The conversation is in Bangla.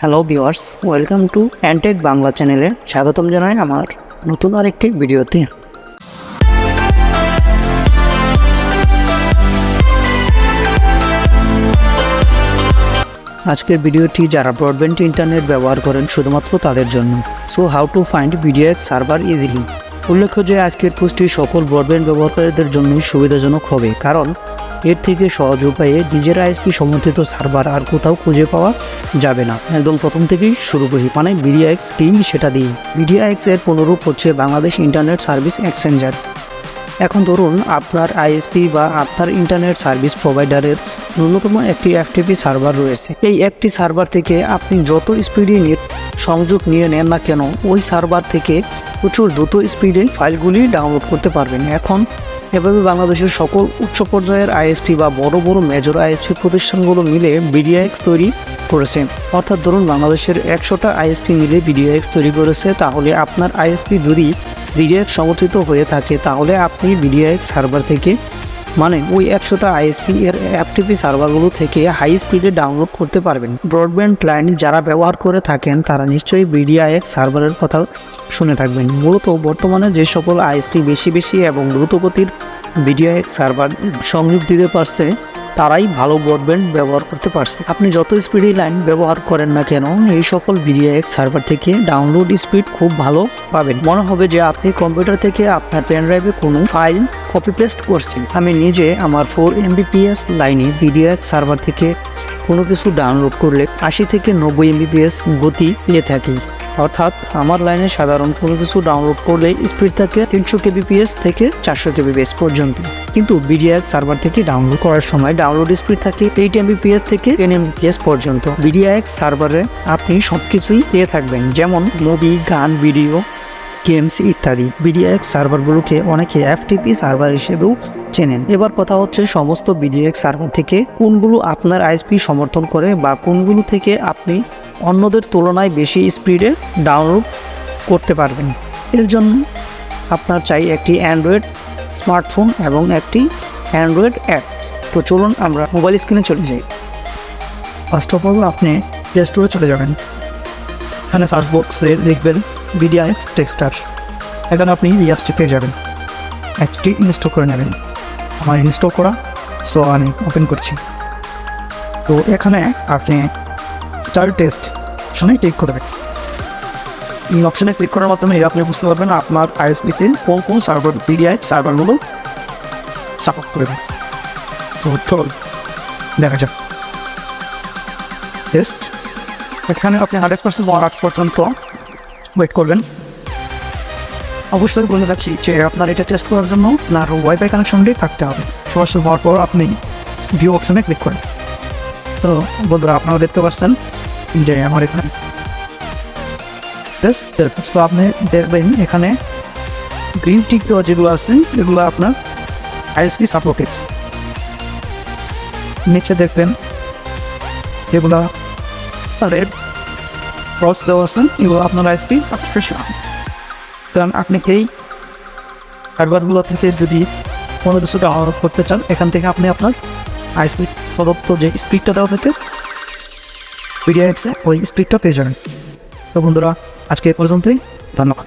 Hello viewers, welcome to অ্যান্টেক Bangla চ্যানেলে স্বাগতম জানাই আমার নতুন আরেকটি ভিডিওতে। আজকের ভিডিওটি যারা ব্রডব্যান্ড ইন্টারনেট ব্যবহার করেন শুধুমাত্র তাদের জন্য। So how to find BDIX server easily. উল্লেখ্য যে আজকের পোস্টটি সকল ব্রডব্যান্ড ব্যবহারকারীদের জন্যই সুবিধাজনক হবে, কারণ এর থেকে সহজ উপায়ে নিজের ISP সমর্থিত সার্ভার আর কোথাও খুঁজে পাওয়া যাবে না। একদম প্রথম থেকেই শুরু করি, মানে BDIX কি সেটা দিই। BDIX এর পুনরূপ হচ্ছে বাংলাদেশ ইন্টারনেট সার্ভিস এক্সচেঞ্জার। এখন ধরুন আপনার ISP বা আপনার ইন্টারনেট সার্ভিস প্রোভাইডারের ন্যূনতম একটি FTP সার্ভার রয়েছে। এই একটি সার্ভার থেকে আপনি যত স্পিডে নেট সংযোগ নিয়ে নেন না কেন, ওই সার্ভার থেকে প্রচুর দ্রুত স্পিডে ফাইলগুলি ডাউনলোড করতে পারবেন। এখন এভাবে বাংলাদেশের সকল উচ্চ পর্যায়ের ISP বা বড় বড় মেজর ISP প্রতিষ্ঠানগুলো মিলে BDIX তৈরি করেছে। অর্থাৎ ধরুন বাংলাদেশের 100টা ISP মিলে BDIX তৈরি করেছে, তাহলে আপনার ISP যদি BDIX সমর্থিত হয়ে থাকে তাহলে আপনি BDIX সার্ভার থেকে, মানে ওই 100টা ISP এর FTP সার্ভারগুলো থেকে হাই স্পিডে ডাউনলোড করতে পারবেন। ব্রডব্যান্ড ক্লায়েন্ট যারা ব্যবহার করে থাকেন তারা নিশ্চয়ই BDIX সার্ভারের কথা শুনে থাকবেন। মূলত বর্তমানে যে সকল ISP বেশি এবং দ্রুতগতির BDIX সার্ভার সংযোগ দিতে পারছে তারাই ভালো ব্রডব্যান্ড ব্যবহার করতে পারছে। আপনি যত স্পিডি লাইন ব্যবহার করেন না কেন, এই সকল BDIX সার্ভার থেকে ডাউনলোড স্পিড খুব ভালো পাবেন। মনে হবে যে আপনি কম্পিউটার থেকে আপনার পেন ড্রাইভে কোনো ফাইল কপি পেস্ট করছেন। আমি নিজে আমার 4 Mbps লাইনে BDIX সার্ভার থেকে কোনো কিছু ডাউনলোড করলে 80 থেকে 90 Mbps গতি পেয়ে থাকি। অর্থাৎ আমার লাইনে সাধারণ কোনো কিছু ডাউনলোড করলে স্পিড থাকে 300 kbps থেকে 400 kbps পর্যন্ত, কিন্তু BDIX সার্ভার থেকে ডাউনলোড করার সময় ডাউনলোড স্পিড থাকে 8 Mbps থেকে 10 Mbps পর্যন্ত। BDIX সার্ভারে আপনি সবকিছুই পেয়ে থাকবেন, যেমন মুভি, গান, ভিডিও, গেমস ইত্যাদি। BDIX সার্ভারগুলোকে অনেকে FTP সার্ভার হিসেবেও চেনেন। এবার কথা হচ্ছে সমস্ত BDIX সার্ভার থেকে কোনগুলো আপনার ISP সমর্থন করে বা কোনগুলো থেকে আপনি অন্যদের তুলনায় বেশি স্পিডে ডাউনলোড করতে পারবেন। এর জন্য আপনার চাই একটি অ্যান্ড্রয়েড স্মার্টফোন এবং একটি অ্যান্ড্রয়েড অ্যাপস। তো চলুন আমরা মোবাইল স্ক্রিনে চলে যাই। ফার্স্ট অফ অল আপনি প্লে স্টোরে চলে যাবেন। এখানে সার্চ বক্সে দেখবেন BDIX টেক্সটার। এখানে আপনি এই অ্যাপসটি পেয়ে যাবেন। অ্যাপসটি ইনস্টল করে নেবেন। আমার ইনস্টল করা, সো আমি ওপেন করছি। তো এখানে আপনি স্টার টেস্ট অপশনে ক্লিক করবেন। এই অপশনে ক্লিক করার মাধ্যমে আপনি বুঝতে পারবেন আপনার ISP-তে কোন সার্ভার BDIX সার্ভারগুলো সাপোর্ট করবে। তো চল দেখা যাক টেস্ট। এখানে আপনি 100% আগ পর্যন্ত ওয়েট করবেন। অবশ্যই বলে রাখছি যে আপনার এটা টেস্ট করার জন্য আপনার ওয়াইফাই কানেকশনটি থাকতে হবে। সরাসরি হওয়ার পর আপনি ভিউ অপশনে ক্লিক করেন। তো বন্ধুরা, আপনারা দেখতে পাচ্ছেন যে আমার এখানে তো আপনি দেখবেন এখানে গ্রিন টিক যেগুলো আছে এগুলো আপনার ISP সাপোর্টেড। নিচে দেখবেন যেগুলো রেড ক্রস দেওয়া আছে এগুলো আপনার ISP সাপোর্টেড। সুতরাং আপনি এই সার্ভারগুলো থেকে যদি কোনো কিছু ডাউনলোড করতে চান, এখান থেকে আপনি আপনার ISP প্রদত্ত যে স্পিডটা দেওয়া থাকে BDIX ওই স্পিডটা পেয়ে যাবেন। তো বন্ধুরা, আজকে এ পর্যন্তই। ধন্যবাদ।